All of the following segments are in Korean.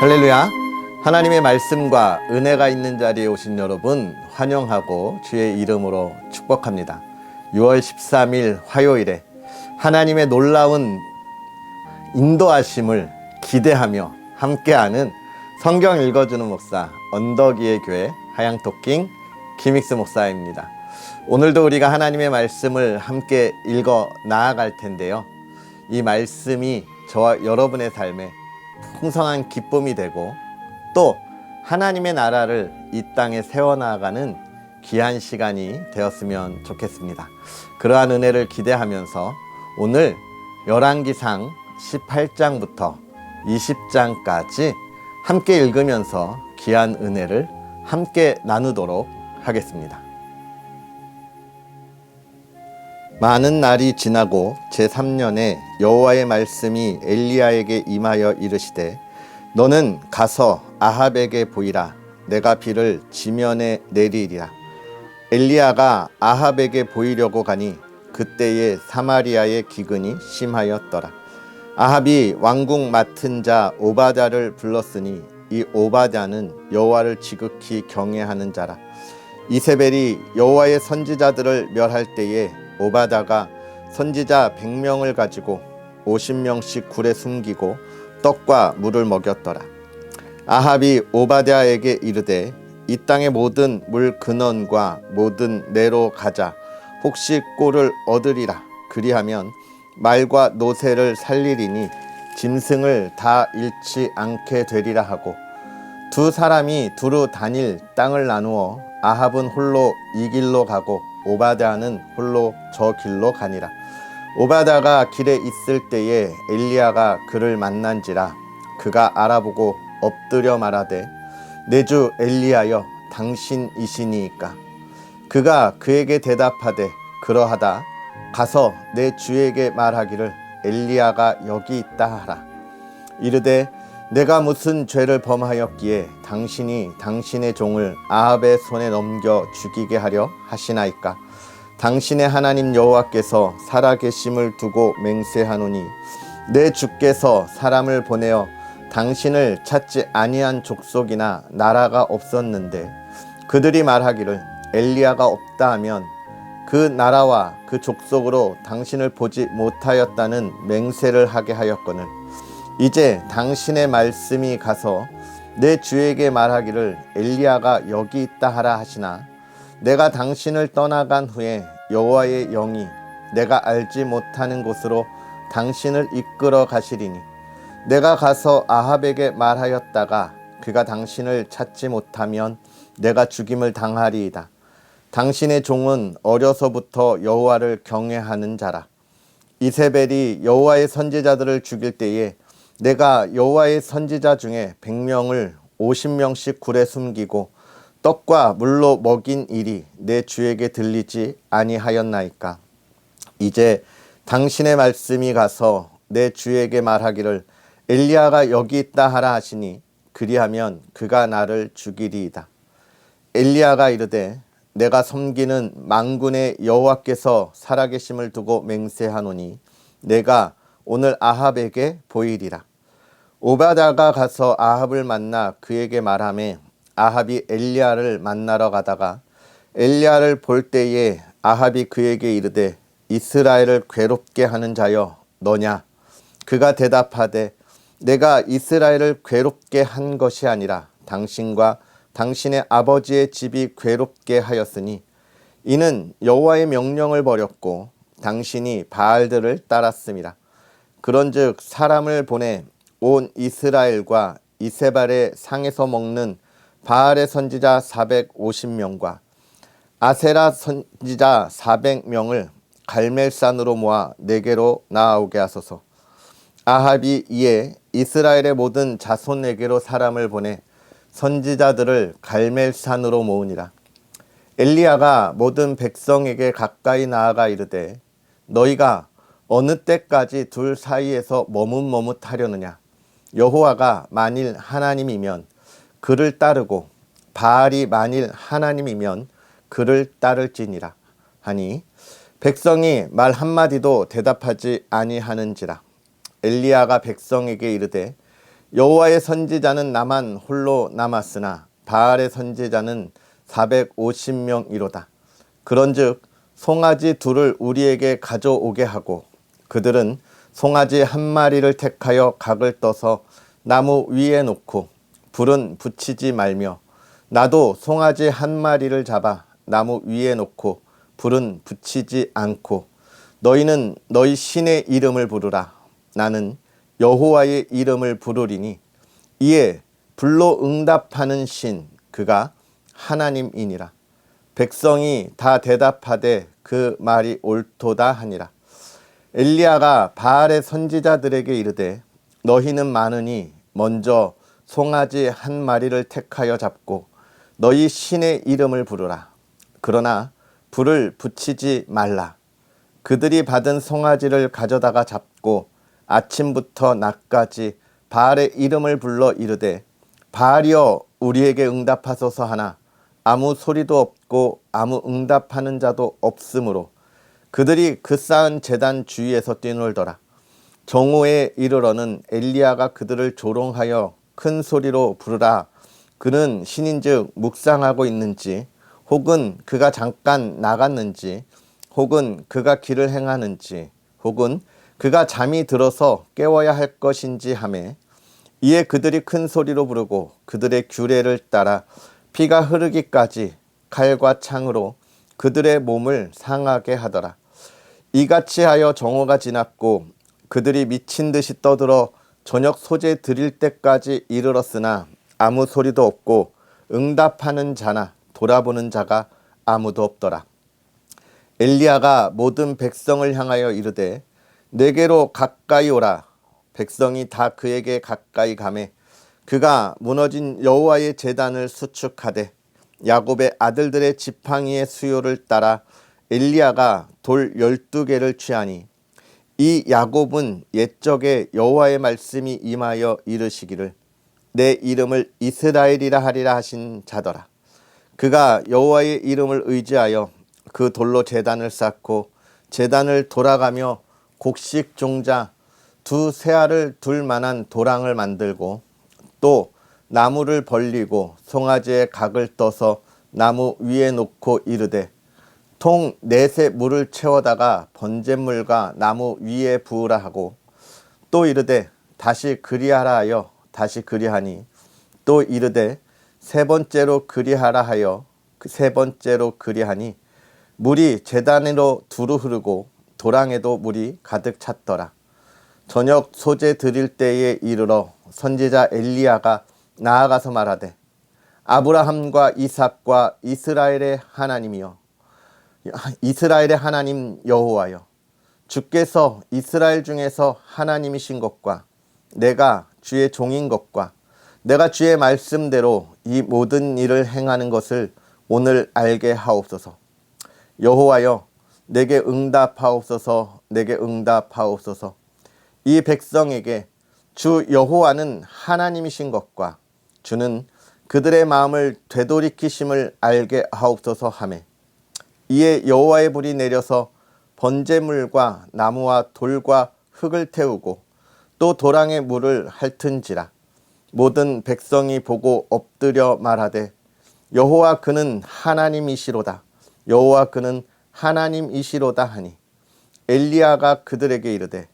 할렐루야. 하나님의 말씀과 은혜가 있는 자리에 오신 여러분 환영하고 주의 이름으로 축복합니다. 6월 13일 화요일에 하나님의 놀라운 인도하심을 기대하며 함께하는 성경 읽어주는 목사 언덕위의 교회 하양토킹 김익수 목사입니다. 오늘도 우리가 하나님의 말씀을 함께 읽어 나아갈 텐데요. 이 말씀이 저와 여러분의 삶에 풍성한 기쁨이 되고 또 하나님의 나라를 이 땅에 세워나가는 귀한 시간이 되었으면 좋겠습니다. 그러한 은혜를 기대하면서 오늘 열왕기상 18장부터 20장까지 함께 읽으면서 귀한 은혜를 함께 나누도록 하겠습니다. 많은 날이 지나고 제3년에 여호와의 말씀이 엘리야에게 임하여 이르시되 너는 가서 아합에게 보이라. 내가 비를 지면에 내리리라. 엘리야가 아합에게 보이려고 가니 그때에 사마리아의 기근이 심하였더라. 아합이 왕궁 맡은 자 오바댜를 불렀으니 이 오바댜는 여호와를 지극히 경외하는 자라. 이세벨이 여호와의 선지자들을 멸할 때에 오바댜가 선지자 100명을 가지고 50명씩 굴에 숨기고 떡과 물을 먹였더라. 아합이 오바댜에게 이르되 이 땅의 모든 물 근원과 모든 내로 가자. 혹시 꼴을 얻으리라. 그리하면 말과 노새를 살리리니 짐승을 다 잃지 않게 되리라 하고 두 사람이 두루 다닐 땅을 나누어 아합은 홀로 이 길로 가고 오바댜는 홀로 저 길로 가니라. 오바댜가 길에 있을 때에 엘리야가 그를 만난지라. 그가 알아보고 엎드려 말하되 내 주 엘리야여 당신이시니이까. 그가 그에게 대답하되 그러하다. 가서 내 주에게 말하기를 엘리야가 여기 있다 하라. 이르되 내가 무슨 죄를 범하였기에 당신이 당신의 종을 아합의 손에 넘겨 죽이게 하려 하시나이까. 당신의 하나님 여호와께서 살아계심을 두고 맹세하노니 내 주께서 사람을 보내어 당신을 찾지 아니한 족속이나 나라가 없었는데 그들이 말하기를 엘리야가 없다 하면 그 나라와 그 족속으로 당신을 보지 못하였다는 맹세를 하게 하였거늘 이제 당신의 말씀이 가서 내 주에게 말하기를 엘리야가 여기 있다 하라 하시나 내가 당신을 떠나간 후에 여호와의 영이 내가 알지 못하는 곳으로 당신을 이끌어 가시리니 내가 가서 아합에게 말하였다가 그가 당신을 찾지 못하면 내가 죽임을 당하리이다. 당신의 종은 어려서부터 여호와를 경외하는 자라. 이세벨이 여호와의 선지자들을 죽일 때에 내가 여호와의 선지자 중에 100명을 50명씩 굴에 숨기고 떡과 물로 먹인 일이 내 주에게 들리지 아니하였나이까. 이제 당신의 말씀이 가서 내 주에게 말하기를 엘리야가 여기 있다 하라 하시니 그리하면 그가 나를 죽이리이다. 엘리야가 이르되 내가 섬기는 만군의 여호와께서 살아계심을 두고 맹세하노니 내가 오늘 아합에게 보이리라. 오바댜가 가서 아합을 만나 그에게 말하매 아합이 엘리야를 만나러 가다가 엘리야를 볼 때에 아합이 그에게 이르되 이스라엘을 괴롭게 하는 자여 너냐? 그가 대답하되 내가 이스라엘을 괴롭게 한 것이 아니라 당신과 당신의 아버지의 집이 괴롭게 하였으니 이는 여호와의 명령을 버렸고 당신이 바알들을 따랐음이라. 그런즉 사람을 보내 온 이스라엘과 이세벨의 상에서 먹는 바알의 선지자 450명과 아세라 선지자 400명을 갈멜산으로 모아 내게로 나아오게 하소서. 아합이 이에 이스라엘의 모든 자손에게로 사람을 보내 선지자들을 갈멜산으로 모으니라. 엘리야가 모든 백성에게 가까이 나아가 이르되 너희가 어느 때까지 둘 사이에서 머뭇머뭇하려느냐. 여호와가 만일 하나님이면 그를 따르고 바알이 만일 하나님이면 그를 따를지니라 하니 백성이 말 한마디도 대답하지 아니하는지라. 엘리야가 백성에게 이르되 여호와의 선지자는 나만 홀로 남았으나 바알의 선지자는 450명이로다. 그런즉 송아지 둘을 우리에게 가져오게 하고 그들은 송아지 한 마리를 택하여 각을 떠서 나무 위에 놓고 불은 붙이지 말며 나도 송아지 한 마리를 잡아 나무 위에 놓고 불은 붙이지 않고 너희는 너희 신의 이름을 부르라. 나는 여호와의 이름을 부르리니 이에 불로 응답하는 신 그가 하나님이니라. 백성이 다 대답하되 그 말이 옳도다 하니라. 엘리야가 바알의 선지자들에게 이르되 너희는 많으니 먼저 송아지 한 마리를 택하여 잡고 너희 신의 이름을 부르라. 그러나 불을 붙이지 말라. 그들이 받은 송아지를 가져다가 잡고 아침부터 낮까지 바알의 이름을 불러 이르되 바알이여 우리에게 응답하소서 하나 아무 소리도 없고 아무 응답하는 자도 없으므로 그들이 그 쌓은 제단 주위에서 뛰놀더라. 정오에 이르러는 엘리야가 그들을 조롱하여 큰 소리로 부르라. 그는 신인즉 묵상하고 있는지 혹은 그가 잠깐 나갔는지 혹은 그가 길을 행하는지 혹은 그가 잠이 들어서 깨워야 할 것인지 하매 이에 그들이 큰 소리로 부르고 그들의 규례를 따라 피가 흐르기까지 칼과 창으로 그들의 몸을 상하게 하더라. 이같이 하여 정오가 지났고 그들이 미친 듯이 떠들어 저녁 소재 드릴 때까지 이르렀으나 아무 소리도 없고 응답하는 자나 돌아보는 자가 아무도 없더라. 엘리야가 모든 백성을 향하여 이르되 내게로 가까이 오라. 백성이 다 그에게 가까이 가매 그가 무너진 여호와의 제단을 수축하되 야곱의 아들들의 지팡이의 수요를 따라 엘리야가 돌 12개를 취하니 이 야곱은 옛적에 여호와의 말씀이 임하여 이르시기를 내 이름을 이스라엘이라 하리라 하신 자더라. 그가 여호와의 이름을 의지하여 그 돌로 제단을 쌓고 제단을 돌아가며 곡식 종자 두 새알을 둘 만한 도랑을 만들고 또 나무를 벌리고 송아지의 각을 떠서 나무 위에 놓고 이르되 통 넷에 물을 채워다가 번제물과 나무 위에 부으라 하고 또 이르되 다시 그리하라 하여 다시 그리하니 또 이르되 세 번째로 그리하라 하여 세 번째로 그리하니 물이 제단으로 두루 흐르고 도랑에도 물이 가득 찼더라. 저녁 소재 드릴 때에 이르러 선지자 엘리야가 나아가서 말하되 아브라함과 이삭과 이스라엘의 하나님이여 이스라엘의 하나님 여호와여 주께서 이스라엘 중에서 하나님이신 것과 내가 주의 종인 것과 내가 주의 말씀대로 이 모든 일을 행하는 것을 오늘 알게 하옵소서. 여호와여 내게 응답하옵소서. 내게 응답하옵소서. 이 백성에게 주 여호와는 하나님이신 것과 주는 그들의 마음을 되돌이키심을 알게 하옵소서 하매 이에 여호와의 불이 내려서 번제물과 나무와 돌과 흙을 태우고 또 도랑의 물을 핥은지라. 모든 백성이 보고 엎드려 말하되 여호와 그는 하나님이시로다. 여호와 그는 하나님이시로다 하니 엘리야가 그들에게 이르되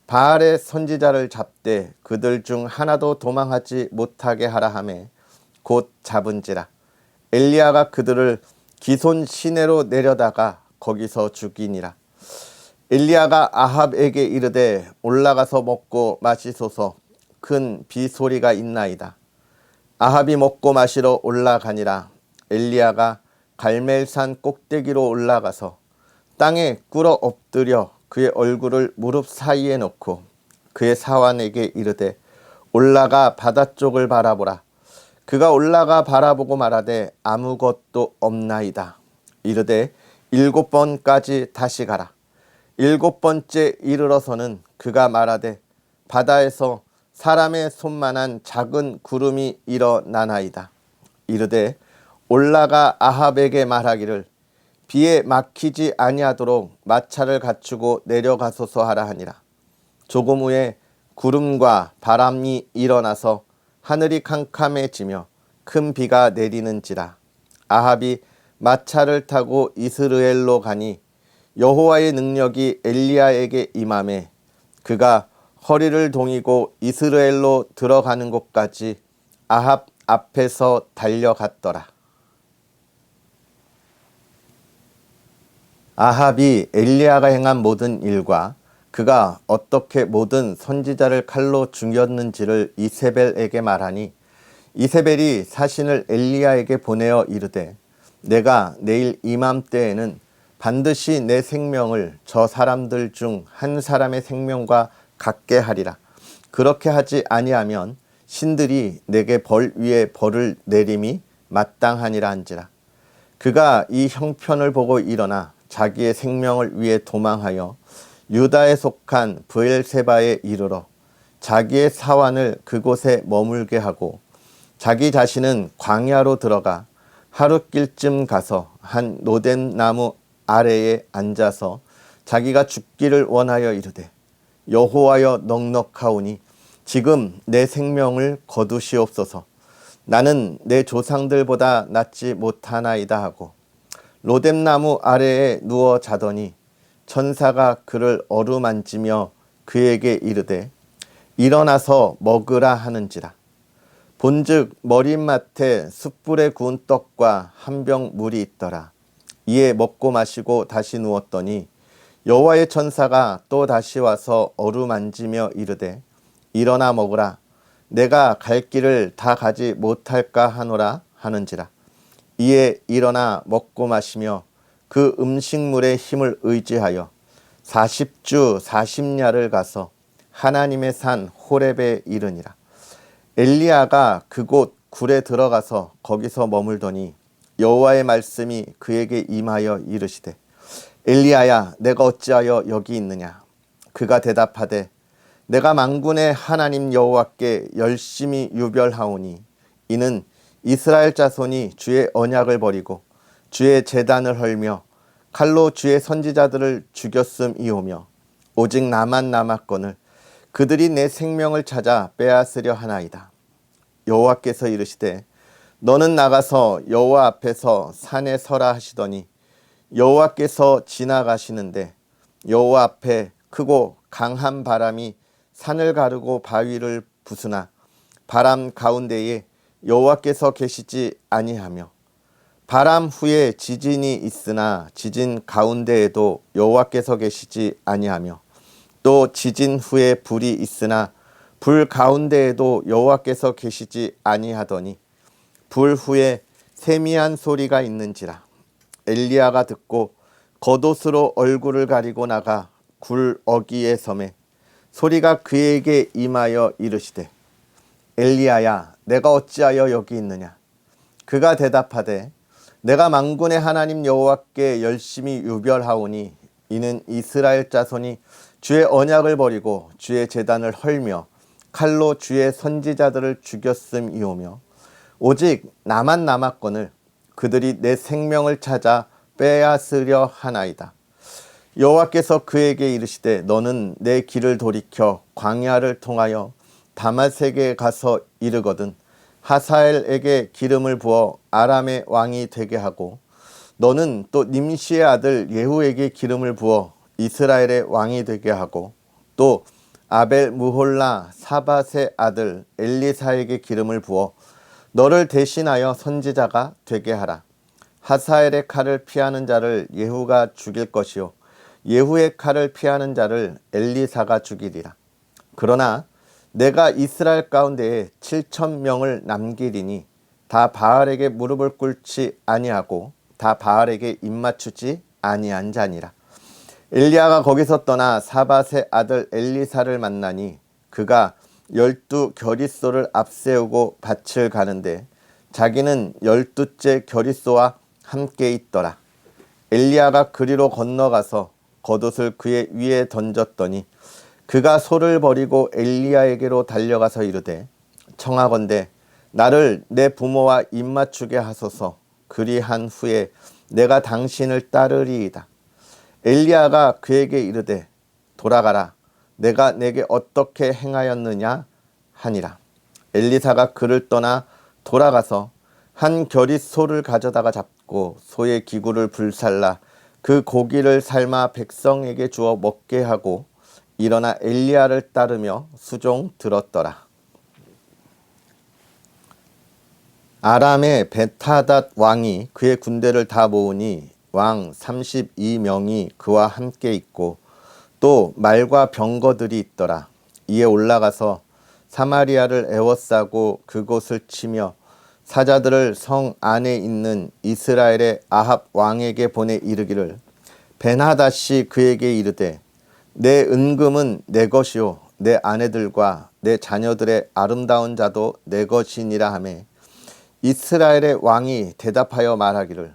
바알의 선지자를 잡되 그들 중 하나도 도망하지 못하게 하라 하매 곧 잡은지라. 엘리야가 그들을 기손 시내로 내려다가 거기서 죽이니라. 엘리야가 아합에게 이르되 올라가서 먹고 마시소서. 큰 비소리가 있나이다. 아합이 먹고 마시러 올라가니라. 엘리야가 갈멜산 꼭대기로 올라가서 땅에 꿇어 엎드려 그의 얼굴을 무릎 사이에 놓고 그의 사환에게 이르되 올라가 바다 쪽을 바라보라. 그가 올라가 바라보고 말하되 아무것도 없나이다. 이르되 7번까지 다시 가라. 7번째 이르러서는 그가 말하되 바다에서 사람의 손만한 작은 구름이 일어나나이다. 이르되 올라가 아합에게 말하기를 비에 막히지 아니하도록 마차를 갖추고 내려가소서 하라 하니라. 조금 후에 구름과 바람이 일어나서 하늘이 캄캄해지며 큰 비가 내리는지라. 아합이 마차를 타고 이스라엘로 가니 여호와의 능력이 엘리야에게 임하매 그가 허리를 동이고 이스라엘로 들어가는 곳까지 아합 앞에서 달려갔더라. 아합이 엘리야가 행한 모든 일과 그가 어떻게 모든 선지자를 칼로 죽였는지를 이세벨에게 말하니 이세벨이 사신을 엘리야에게 보내어 이르되 내가 내일 이맘때에는 반드시 내 생명을 저 사람들 중 한 사람의 생명과 같게 하리라. 그렇게 하지 아니하면 신들이 내게 벌 위에 벌을 내림이 마땅하니라 한지라. 그가 이 형편을 보고 일어나 자기의 생명을 위해 도망하여 유다에 속한 브엘세바에 이르러 자기의 사환을 그곳에 머물게 하고 자기 자신은 광야로 들어가 하룻길쯤 가서 한 로뎀 나무 아래에 앉아서 자기가 죽기를 원하여 이르되 여호와여 넉넉하오니 지금 내 생명을 거두시옵소서. 나는 내 조상들보다 낫지 못하나이다 하고 로뎀 나무 아래에 누워 자더니 천사가 그를 어루만지며 그에게 이르되 일어나서 먹으라 하는지라. 본즉 머릿맡에 숯불에 구운 떡과 한 병 물이 있더라. 이에 먹고 마시고 다시 누웠더니 여호와의 천사가 또 다시 와서 어루만지며 이르되 일어나 먹으라. 내가 갈 길을 다 가지 못할까 하노라 하는지라. 이에 일어나 먹고 마시며 그 음식물의 힘을 의지하여 40주 40야를 가서 하나님의 산 호렙에 이르니라. 엘리야가 그곳 굴에 들어가서 거기서 머물더니 여호와의 말씀이 그에게 임하여 이르시되 엘리야야 내가 어찌하여 여기 있느냐. 그가 대답하되 내가 만군의 하나님 여호와께 열심히 유별하오니 이는 이스라엘 자손이 주의 언약을 버리고 주의 제단을 헐며 칼로 주의 선지자들을 죽였음이오며 오직 나만 남았거늘 그들이 내 생명을 찾아 빼앗으려 하나이다. 여호와께서 이르시되 너는 나가서 여호와 앞에서 산에 서라 하시더니 여호와께서 지나가시는데 여호와 앞에 크고 강한 바람이 산을 가르고 바위를 부수나 바람 가운데에 여호와께서 계시지 아니하며 바람 후에 지진이 있으나 지진 가운데에도 여호와께서 계시지 아니하며 또 지진 후에 불이 있으나 불 가운데에도 여호와께서 계시지 아니하더니 불 후에 세미한 소리가 있는지라. 엘리야가 듣고 겉옷으로 얼굴을 가리고 나가 굴 어귀에 섬에 소리가 그에게 임하여 이르시되 엘리야야 내가 어찌하여 여기 있느냐. 그가 대답하되 내가 만군의 하나님 여호와께 열심히 유별하오니 이는 이스라엘 자손이 주의 언약을 버리고 주의 제단을 헐며 칼로 주의 선지자들을 죽였음이오며 오직 나만 남았거늘 그들이 내 생명을 찾아 빼앗으려 하나이다. 여호와께서 그에게 이르시되 너는 내 길을 돌이켜 광야를 통하여 다마섹에 가서 이르거든 하사엘에게 기름을 부어 아람의 왕이 되게 하고 너는 또 님시의 아들 예후에게 기름을 부어 이스라엘의 왕이 되게 하고 또 아벨 무홀라 사밧의 아들 엘리사에게 기름을 부어 너를 대신하여 선지자가 되게 하라. 하사엘의 칼을 피하는 자를 예후가 죽일 것이요 예후의 칼을 피하는 자를 엘리사가 죽이리라. 그러나 내가 이스라엘 가운데에 7,000명을 남기리니 다 바알에게 무릎을 꿇지 아니하고 다 바알에게 입맞추지 아니한 자니라. 엘리야가 거기서 떠나 사밧의 아들 엘리사를 만나니 그가 12 겨릿소를 앞세우고 밭을 가는데 자기는 12째 겨릿소와 함께 있더라. 엘리야가 그리로 건너가서 겉옷을 그의 위에 던졌더니 그가 소를 버리고 엘리야에게로 달려가서 이르되 청하건대 나를 내 부모와 입맞추게 하소서. 그리한 후에 내가 당신을 따르리이다. 엘리야가 그에게 이르되 돌아가라. 내가 내게 어떻게 행하였느냐 하니라. 엘리사가 그를 떠나 돌아가서 한 겨릿 소를 가져다가 잡고 소의 기구를 불살라 그 고기를 삶아 백성에게 주어 먹게 하고 일어나 엘리야를 따르며 수종 들었더라. 아람의 벳하닷 왕이 그의 군대를 다 모으니 왕 32명이 그와 함께 있고 또 말과 병거들이 있더라. 이에 올라가서 사마리아를 에워싸고 그곳을 치며 사자들을 성 안에 있는 이스라엘의 아합 왕에게 보내 이르기를 벤하닷이 그에게 이르되 내 은금은 내 것이요 내 아내들과 내 자녀들의 아름다운 자도 내 것이니라 하매 이스라엘의 왕이 대답하여 말하기를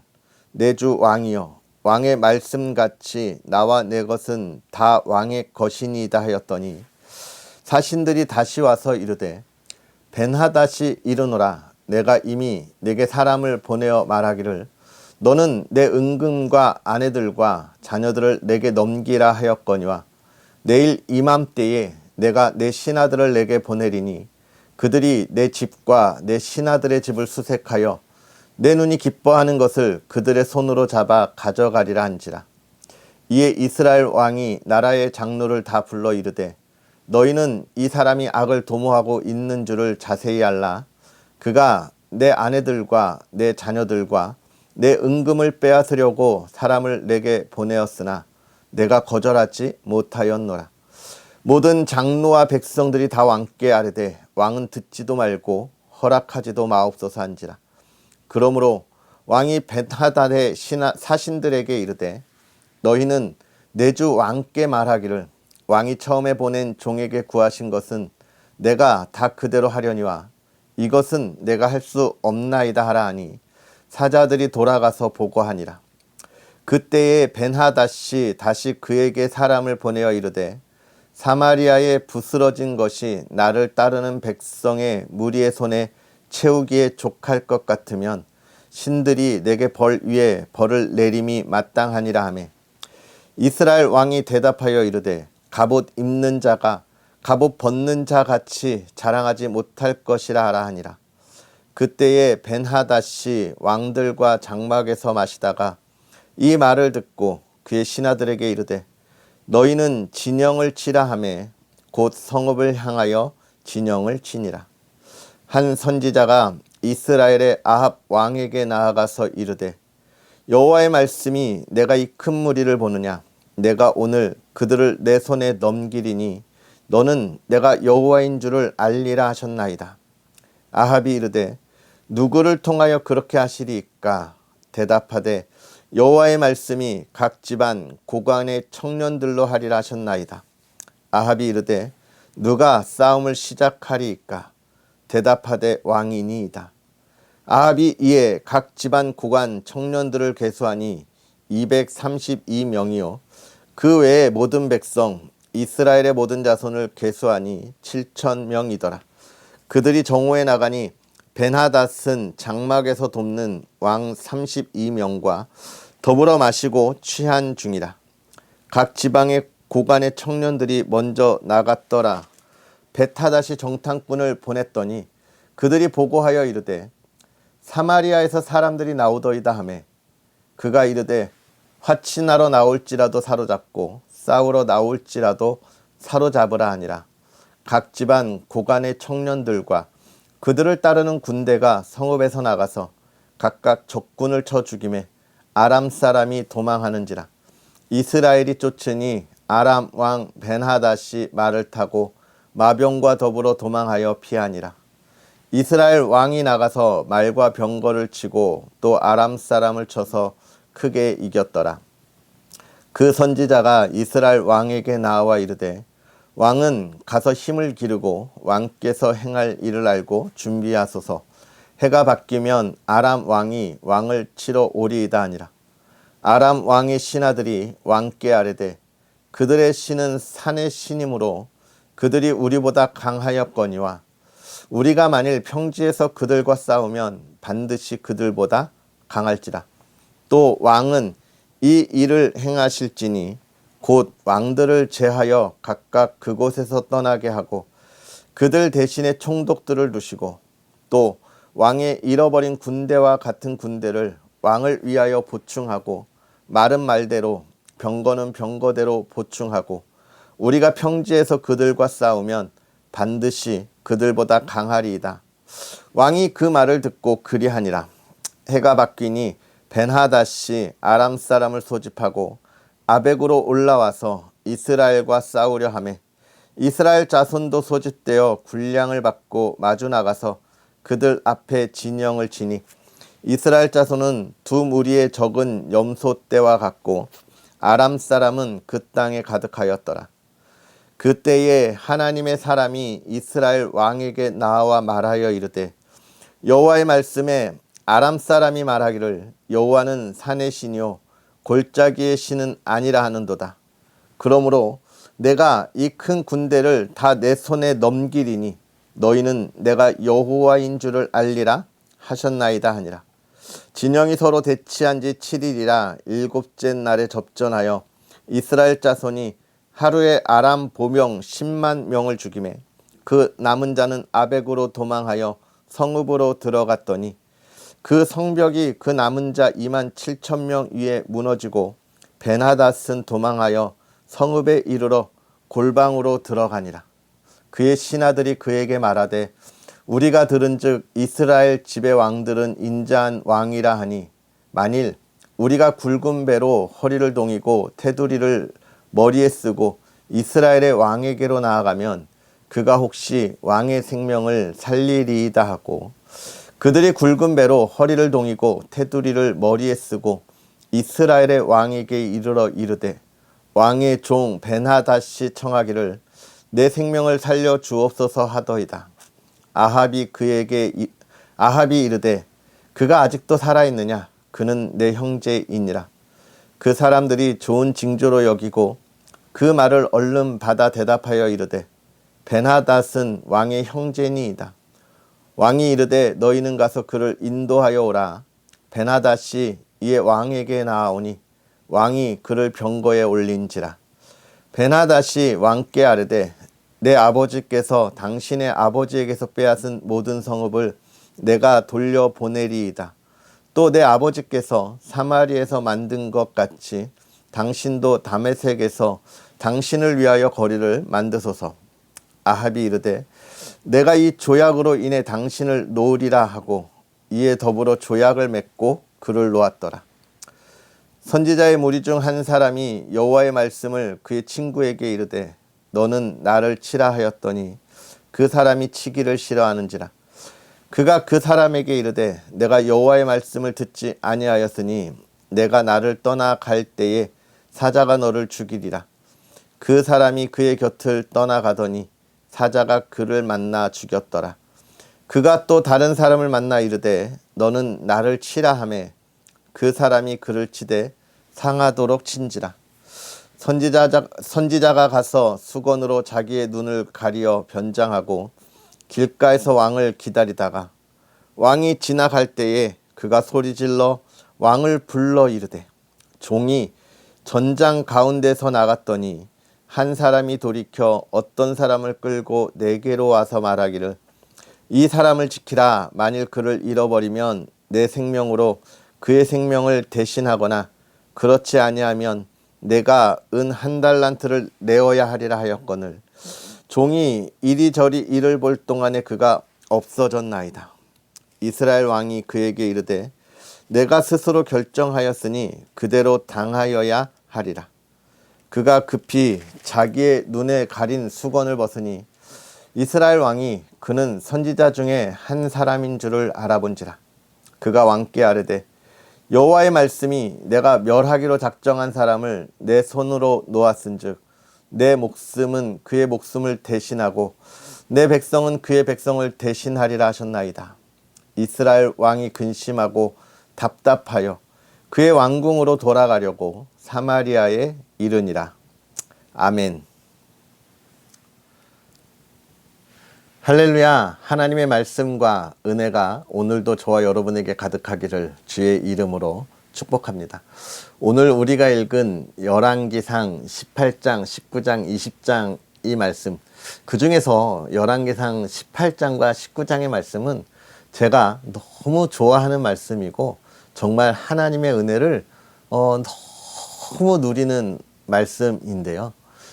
내 주 왕이여 왕의 말씀같이 나와 내 것은 다 왕의 것이니이다 하였더니 사신들이 다시 와서 이르되 벤하닷이 이르노라 내가 이미 내게 사람을 보내어 말하기를 너는 내 은금과 아내들과 자녀들을 내게 넘기라 하였거니와 내일 이맘때에 내가 내 신하들을 내게 보내리니 그들이 내 집과 내 신하들의 집을 수색하여 내 눈이 기뻐하는 것을 그들의 손으로 잡아 가져가리라 한지라. 이에 이스라엘 왕이 나라의 장로를 다 불러 이르되 너희는 이 사람이 악을 도모하고 있는 줄을 자세히 알라. 그가 내 아내들과 내 자녀들과 내 은금을 빼앗으려고 사람을 내게 보내었으나 내가 거절하지 못하였노라. 모든 장로와 백성들이 다 왕께 아뢰되 왕은 듣지도 말고 허락하지도 마옵소서 한지라. 그러므로 왕이 벤하닷의 사신들에게 이르되 너희는 내 주 왕께 말하기를 왕이 처음에 보낸 종에게 구하신 것은 내가 다 그대로 하려니와 이것은 내가 할 수 없나이다 하라 하니 사자들이 돌아가서 보고하니라. 그때에 벤하닷이 다시 그에게 사람을 보내어 이르되 사마리아에 부스러진 것이 나를 따르는 백성의 무리의 손에 채우기에 족할 것 같으면 신들이 내게 벌 위에 벌을 내림이 마땅하니라 하매 이스라엘 왕이 대답하여 이르되 갑옷 입는 자가 갑옷 벗는 자 같이 자랑하지 못할 것이라 하라 하니라. 그때에 벤하닷이 왕들과 장막에서 마시다가 이 말을 듣고 그의 신하들에게 이르되 너희는 진영을 치라 하매 곧 성읍을 향하여 진영을 치니라. 한 선지자가 이스라엘의 아합 왕에게 나아가서 이르되 여호와의 말씀이 내가 이 큰 무리를 보느냐 내가 오늘 그들을 내 손에 넘기리니 너는 내가 여호와인 줄을 알리라 하셨나이다. 아합이 이르되 누구를 통하여 그렇게 하시리이까 대답하되 여호와의 말씀이 각 집안 고관의 청년들로 하리라 하셨나이다. 아합이 이르되 누가 싸움을 시작하리이까 대답하되 왕이니이다. 아합이 이에 각 집안 고관 청년들을 계수하니 232명이요 그 외의 모든 백성 이스라엘의 모든 자손을 계수하니 7,000명이더라. 그들이 정오에 나가니 벤하닷은 장막에서 돕는 왕 32명과 더불어 마시고 취한 중이라. 각 지방의 고관의 청년들이 먼저 나갔더라. 벳하닷이 정탐꾼을 보냈더니 그들이 보고하여 이르되 사마리아에서 사람들이 나오더이다 하매 그가 이르되 화친하러 나올지라도 사로잡고 싸우러 나올지라도 사로잡으라 하니라. 각 집안 고관의 청년들과 그들을 따르는 군대가 성읍에서 나가서 각각 적군을 쳐 죽이매 아람 사람이 도망하는지라. 이스라엘이 쫓으니 아람 왕 벤하닷이 말을 타고 마병과 더불어 도망하여 피하니라. 이스라엘 왕이 나가서 말과 병거를 치고 또 아람 사람을 쳐서 크게 이겼더라. 그 선지자가 이스라엘 왕에게 나와 이르되 왕은 가서 힘을 기르고 왕께서 행할 일을 알고 준비하소서. 해가 바뀌면 아람 왕이 왕을 치러 오리이다 하니라. 아람 왕의 신하들이 왕께 아뢰되 그들의 신은 산의 신이므로 그들이 우리보다 강하였거니와 우리가 만일 평지에서 그들과 싸우면 반드시 그들보다 강할지라. 또 왕은 이 일을 행하실지니 곧 왕들을 제하여 각각 그곳에서 떠나게 하고 그들 대신에 총독들을 두시고 또 왕의 잃어버린 군대와 같은 군대를 왕을 위하여 보충하고 말은 말대로 병거는 병거대로 보충하고 우리가 평지에서 그들과 싸우면 반드시 그들보다 강하리이다. 왕이 그 말을 듣고 그리하니라. 해가 바뀌니 벤하닷이 아람 사람을 소집하고 아벡으로 올라와서 이스라엘과 싸우려 하매 이스라엘 자손도 소집되어 군량을 받고 마주 나가서 그들 앞에 진영을 치니 이스라엘 자손은 두 무리의 적은 염소 떼와 같고 아람 사람은 그 땅에 가득하였더라. 그때에 하나님의 사람이 이스라엘 왕에게 나와 말하여 이르되 여호와의 말씀에 아람 사람이 말하기를 여호와는 산의 신이요 골짜기의 신은 아니라 하는도다. 그러므로 내가 이 큰 군대를 다 내 손에 넘기리니 너희는 내가 여호와인 줄을 알리라 하셨나이다 하니라. 진영이 서로 대치한 지 7일이라 일곱째 날에 접전하여 이스라엘 자손이 하루에 아람 보병 10만 명을 죽이매 그 남은 자는 아벡으로 도망하여 성읍으로 들어갔더니 그 성벽이 그 남은 자 2만 7천 명 위에 무너지고 벤하닷은 도망하여 성읍에 이르러 골방으로 들어가니라. 그의 신하들이 그에게 말하되 우리가 들은즉 이스라엘 집의 왕들은 인자한 왕이라 하니 만일 우리가 굵은 배로 허리를 동이고 테두리를 머리에 쓰고 이스라엘의 왕에게로 나아가면 그가 혹시 왕의 생명을 살리리이다 하고 그들이 굵은 배로 허리를 동이고 테두리를 머리에 쓰고 이스라엘의 왕에게 이르러 이르되 왕의 종 벤하닷이 청하기를 내 생명을 살려 주옵소서 하더이다. 아합이 이르되 그가 아직도 살아있느냐? 그는 내 형제이니라. 그 사람들이 좋은 징조로 여기고 그 말을 얼른 받아 대답하여 이르되 벤하닷은 왕의 형제니이다. 왕이 이르되 너희는 가서 그를 인도하여 오라. 벤하닷이 이에 왕에게 나아오니 왕이 그를 병거에 올린지라. 벤하닷이 왕께 아뢰되 내 아버지께서 당신의 아버지에게서 빼앗은 모든 성읍을 내가 돌려보내리이다. 또 내 아버지께서 사마리에서 만든 것 같이 당신도 다메섹에서 당신을 위하여 거리를 만드소서. 아합이 이르되 내가 이 조약으로 인해 당신을 놓으리라 하고 이에 더불어 조약을 맺고 그를 놓았더라. 선지자의 무리 중 한 사람이 여호와의 말씀을 그의 친구에게 이르되 너는 나를 치라 하였더니 그 사람이 치기를 싫어하는지라. 그가 그 사람에게 이르되 내가 여호와의 말씀을 듣지 아니하였으니 내가 나를 떠나 갈 때에 사자가 너를 죽이리라. 그 사람이 그의 곁을 떠나가더니 사자가 그를 만나 죽였더라. 그가 또 다른 사람을 만나 이르되 너는 나를 치라 하매 그 사람이 그를 치되 상하도록 친지라. 선지자가 가서 수건으로 자기의 눈을 가리어 변장하고 길가에서 왕을 기다리다가 왕이 지나갈 때에 그가 소리질러 왕을 불러 이르되 종이 전장 가운데서 나갔더니 한 사람이 돌이켜 어떤 사람을 끌고 내게로 와서 말하기를 이 사람을 지키라. 만일 그를 잃어버리면 내 생명으로 그의 생명을 대신하거나 그렇지 아니하면 내가 은 1달란트를 내어야 하리라 하였거늘 종이 이리저리 이를 볼 동안에 그가 없어졌나이다. 이스라엘 왕이 그에게 이르되 내가 스스로 결정하였으니 그대로 당하여야 하리라. 그가 급히 자기의 눈에 가린 수건을 벗으니 이스라엘 왕이 그는 선지자 중에 한 사람인 줄을 알아본지라. 그가 왕께 아뢰되 여호와의 말씀이 내가 멸하기로 작정한 사람을 내 손으로 놓았은즉 내 목숨은 그의 목숨을 대신하고 내 백성은 그의 백성을 대신하리라 하셨나이다. 이스라엘 왕이 근심하고 답답하여 그의 왕궁으로 돌아가려고 사마리아에 이르니라. 아멘. 할렐루야. 하나님의 말씀과 은혜가 오늘도 저와 여러분에게 가득하기를 주의 이름으로 축복합니다. 오늘 우리가 읽은 열왕기상 18장, 19장, 20장 이 말씀, 그 중에서 열왕기상 18장과 19장의 말씀은 제가 너무 좋아하는 말씀이고 정말 하나님의 은혜를 너무 누리는 말씀인데요.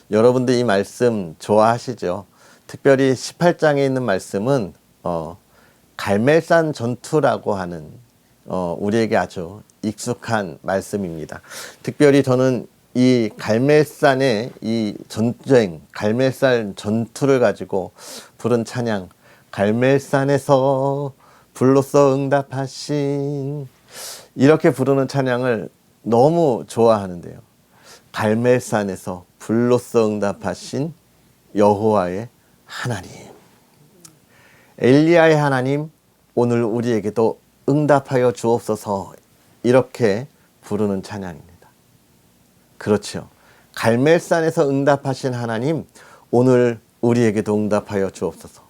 여러분들 이 말씀 좋아하시죠? 특별히 18장에 있는 말씀은 갈멜산 전투라고 하는 우리에게 아주 익숙한 말씀입니다. 특별히 저는 이 갈멜산의 이 전쟁, 갈멜산 전투를 가지고 부른 찬양, 갈멜산에서 불로써 응답하신, 이렇게 부르는 찬양을 너무 좋아하는데요. 갈멜산에서 불로써 응답하신 여호와의 하나님, 엘리야의 하나님, 오늘 우리에게도 응답하여 주옵소서, 이렇게 부르는 찬양입니다. 그렇죠. 갈멜산에서 응답하신 하나님, 오늘 우리에게도 응답하여 주옵소서.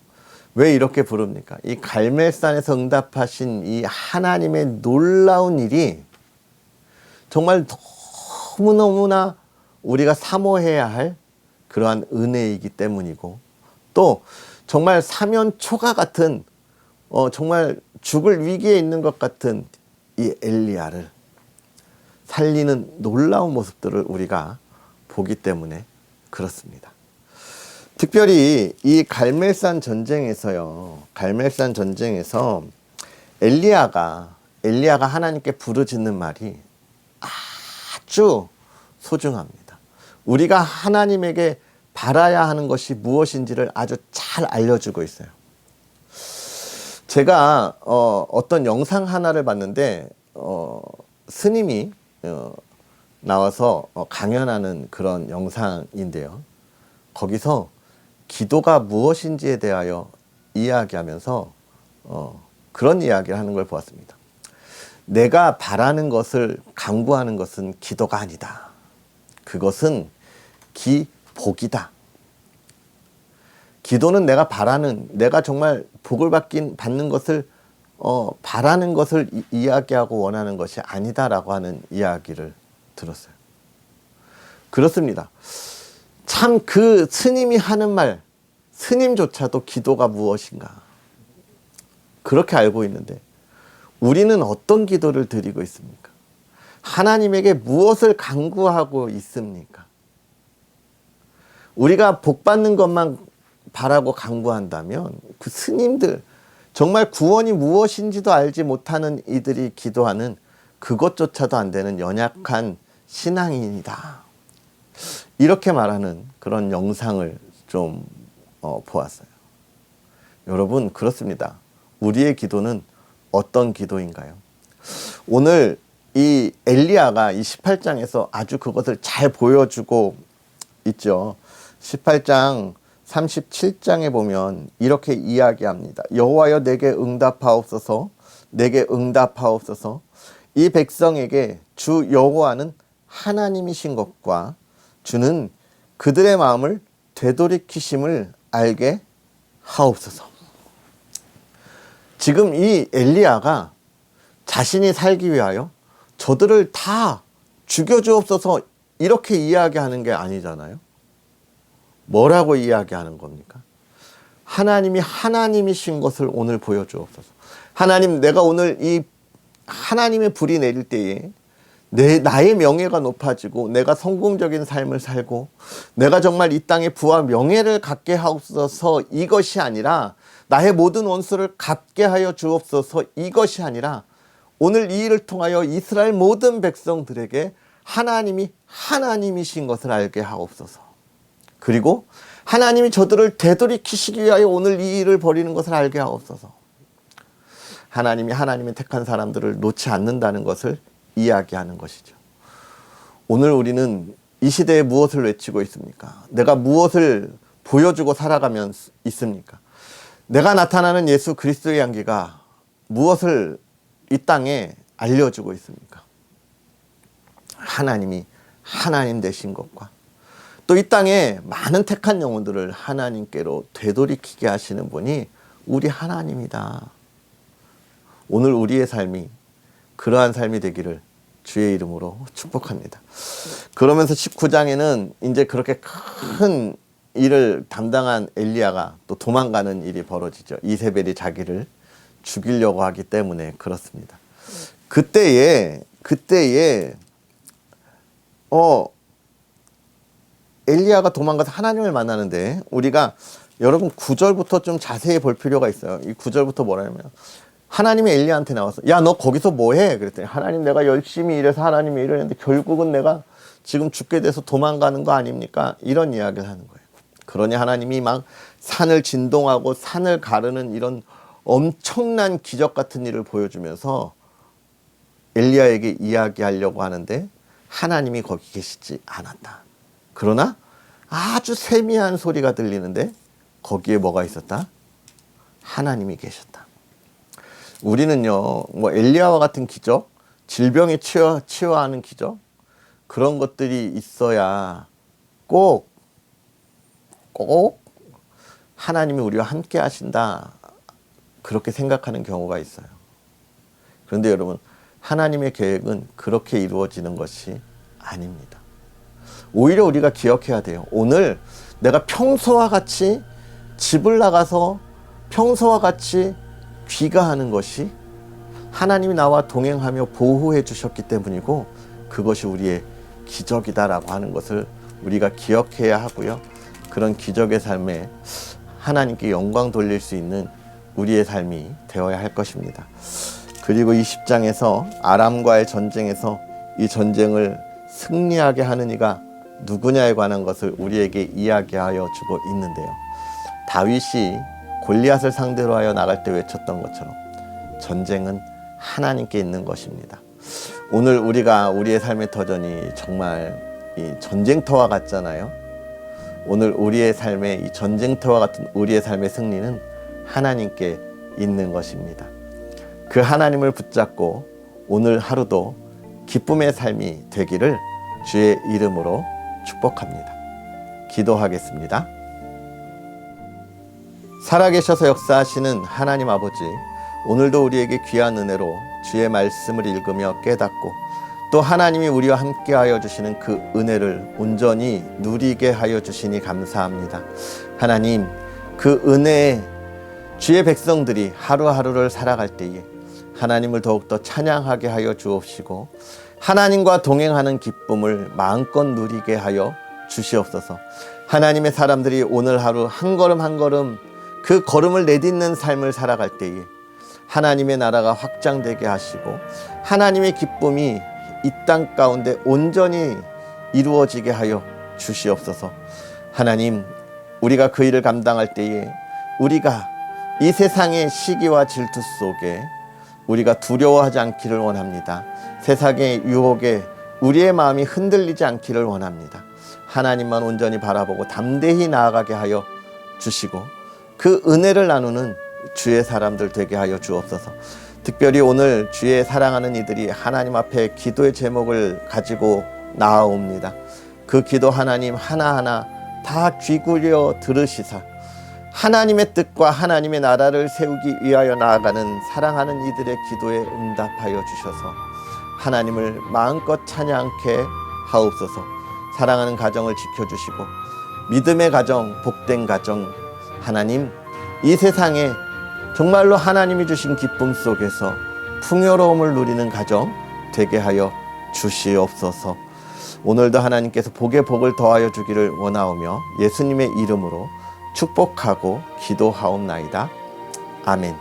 왜 이렇게 부릅니까? 이 갈멜산에서 응답하신 이 하나님의 놀라운 일이 정말 너무너무나 우리가 사모해야 할 그러한 은혜이기 때문이고, 또 정말 사면초가 같은 정말 죽을 위기에 있는 것 같은 이 엘리야를 살리는 놀라운 모습들을 우리가 보기 때문에 그렇습니다. 특별히 이 갈멜산 전쟁에서요, 갈멜산 전쟁에서 엘리야가 하나님께 부르짖는 말이 아주 소중합니다. 우리가 하나님에게 바라야 하는 것이 무엇인지를 아주 잘 알려주고 있어요. 제가 어떤 영상 하나를 봤는데 스님이 나와서 강연하는 그런 영상인데요. 거기서 기도가 무엇인지에 대하여 이야기하면서 그런 이야기를 하는 걸 보았습니다. 내가 바라는 것을 강구하는 것은 기도가 아니다. 그것은 기복이다. 기도는 내가 정말 복을 받는 것을 바라는 것을 이야기하고 원하는 것이 아니다라고 하는 이야기를 들었어요. 그렇습니다. 참 그 스님이 하는 말, 스님조차도 기도가 무엇인가 그렇게 알고 있는데 우리는 어떤 기도를 드리고 있습니까? 하나님에게 무엇을 간구하고 있습니까? 우리가 복 받는 것만 바라고 간구한다면 그 스님들, 정말 구원이 무엇인지도 알지 못하는 이들이 기도하는 그것조차도 안 되는 연약한 신앙인이다, 이렇게 말하는 그런 영상을 좀 보았어요. 여러분, 그렇습니다. 우리의 기도는 어떤 기도인가요? 오늘 이 엘리야가 이 18장에서 아주 그것을 잘 보여주고 있죠. 18장 37장에 보면 이렇게 이야기합니다. 여호와여 내게 응답하옵소서, 내게 응답하옵소서. 이 백성에게 주 여호와는 하나님이신 것과 주는 그들의 마음을 되돌이키심을 알게 하옵소서. 지금 이 엘리야가 자신이 살기 위하여 저들을 다 죽여주옵소서 이렇게 이야기하는 게 아니잖아요. 뭐라고 이야기하는 겁니까? 하나님이 하나님이신 것을 오늘 보여주옵소서. 하나님, 내가 오늘 이 하나님의 불이 내릴 때에 나의 명예가 높아지고 내가 성공적인 삶을 살고 내가 정말 이 땅에 부와 명예를 갖게 하옵소서, 이것이 아니라 나의 모든 원수를 갚게 하여 주옵소서, 이것이 아니라 오늘 이 일을 통하여 이스라엘 모든 백성들에게 하나님이 하나님이신 것을 알게 하옵소서. 그리고 하나님이 저들을 되돌이키시기 위하여 오늘 이 일을 벌이는 것을 알게 하옵소서. 하나님이 하나님의 택한 사람들을 놓지 않는다는 것을 이야기하는 것이죠. 오늘 우리는 이 시대에 무엇을 외치고 있습니까? 내가 무엇을 보여주고 살아가면 있습니까? 내가 나타나는 예수 그리스도의 향기가 무엇을 이 땅에 알려주고 있습니까? 하나님이 하나님 되신 것과 또 이 땅에 많은 택한 영혼들을 하나님께로 되돌이키게 하시는 분이 우리 하나님이다. 오늘 우리의 삶이 그러한 삶이 되기를 주의 이름으로 축복합니다. 그러면서 19장에는 이제 그렇게 큰 일을 담당한 엘리야가 또 도망가는 일이 벌어지죠. 이세벨이 자기를 죽이려고 하기 때문에 그렇습니다. 그때에 엘리야가 도망가서 하나님을 만나는데, 우리가 여러분 9절부터 좀 자세히 볼 필요가 있어요. 이 9절부터 뭐라냐면, 하나님이 엘리야한테 나와서 야, 너 거기서 뭐해? 그랬더니 하나님, 내가 열심히 일해서 하나님이 일했는데 결국은 내가 지금 죽게 돼서 도망가는 거 아닙니까? 이런 이야기를 하는 거예요. 그러니 하나님이 막 산을 진동하고 산을 가르는 이런 엄청난 기적 같은 일을 보여주면서 엘리야에게 이야기하려고 하는데 하나님이 거기 계시지 않았다. 그러나 아주 세미한 소리가 들리는데 거기에 뭐가 있었다? 하나님이 계셨다. 우리는요, 뭐 엘리야와 같은 기적, 질병에 치유하는 기적, 그런 것들이 있어야 꼭 하나님이 우리와 함께 하신다, 그렇게 생각하는 경우가 있어요. 그런데 여러분, 하나님의 계획은 그렇게 이루어지는 것이 아닙니다. 오히려 우리가 기억해야 돼요. 오늘 내가 평소와 같이 집을 나가서 평소와 같이 귀가하는 것이 하나님이 나와 동행하며 보호해 주셨기 때문이고, 그것이 우리의 기적이다라고 하는 것을 우리가 기억해야 하고요. 그런 기적의 삶에 하나님께 영광 돌릴 수 있는 우리의 삶이 되어야 할 것입니다. 그리고 이 10장에서 아람과의 전쟁에서 이 전쟁을 승리하게 하는 이가 누구냐에 관한 것을 우리에게 이야기하여 주고 있는데요. 다윗이 골리앗을 상대로 하여 나갈 때 외쳤던 것처럼 전쟁은 하나님께 있는 것입니다. 오늘 우리가 우리의 삶의 터전이 정말 이 전쟁터와 같잖아요. 오늘 우리의 삶의 이 전쟁터와 같은 우리의 삶의 승리는 하나님께 있는 것입니다. 그 하나님을 붙잡고 오늘 하루도 기쁨의 삶이 되기를 주의 이름으로 축복합니다. 기도하겠습니다. 살아계셔서 역사하시는 하나님 아버지, 오늘도 우리에게 귀한 은혜로 주의 말씀을 읽으며 깨닫고 또 하나님이 우리와 함께하여 주시는 그 은혜를 온전히 누리게 하여 주시니 감사합니다. 하나님, 그 은혜에 주의 백성들이 하루하루를 살아갈 때에 하나님을 더욱더 찬양하게 하여 주옵시고 하나님과 동행하는 기쁨을 마음껏 누리게 하여 주시옵소서. 하나님의 사람들이 오늘 하루 한 걸음 한 걸음 그 걸음을 내딛는 삶을 살아갈 때에 하나님의 나라가 확장되게 하시고 하나님의 기쁨이 이 땅 가운데 온전히 이루어지게 하여 주시옵소서. 하나님, 우리가 그 일을 감당할 때에 우리가 이 세상의 시기와 질투 속에 우리가 두려워하지 않기를 원합니다. 세상의 유혹에 우리의 마음이 흔들리지 않기를 원합니다. 하나님만 온전히 바라보고 담대히 나아가게 하여 주시고 그 은혜를 나누는 주의 사람들 되게 하여 주옵소서. 특별히 오늘 주의 사랑하는 이들이 하나님 앞에 기도의 제목을 가지고 나아옵니다. 그 기도 하나님 하나하나 다 귀 기울여 들으시사 하나님의 뜻과 하나님의 나라를 세우기 위하여 나아가는 사랑하는 이들의 기도에 응답하여 주셔서 하나님을 마음껏 찬양케 하옵소서. 사랑하는 가정을 지켜주시고 믿음의 가정, 복된 가정, 하나님, 이 세상에 정말로 하나님이 주신 기쁨 속에서 풍요로움을 누리는 가정 되게 하여 주시옵소서. 오늘도 하나님께서 복에 복을 더하여 주기를 원하오며 예수님의 이름으로 축복하고 기도하옵나이다. 아멘.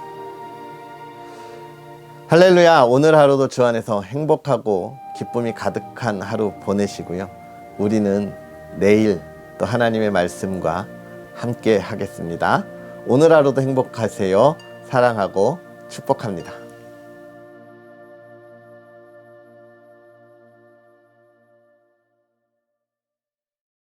할렐루야. 오늘 하루도 주 안에서 행복하고 기쁨이 가득한 하루 보내시고요. 우리는 내일 또 하나님의 말씀과 함께 하겠습니다. 오늘 하루도 행복하세요. 사랑하고 축복합니다.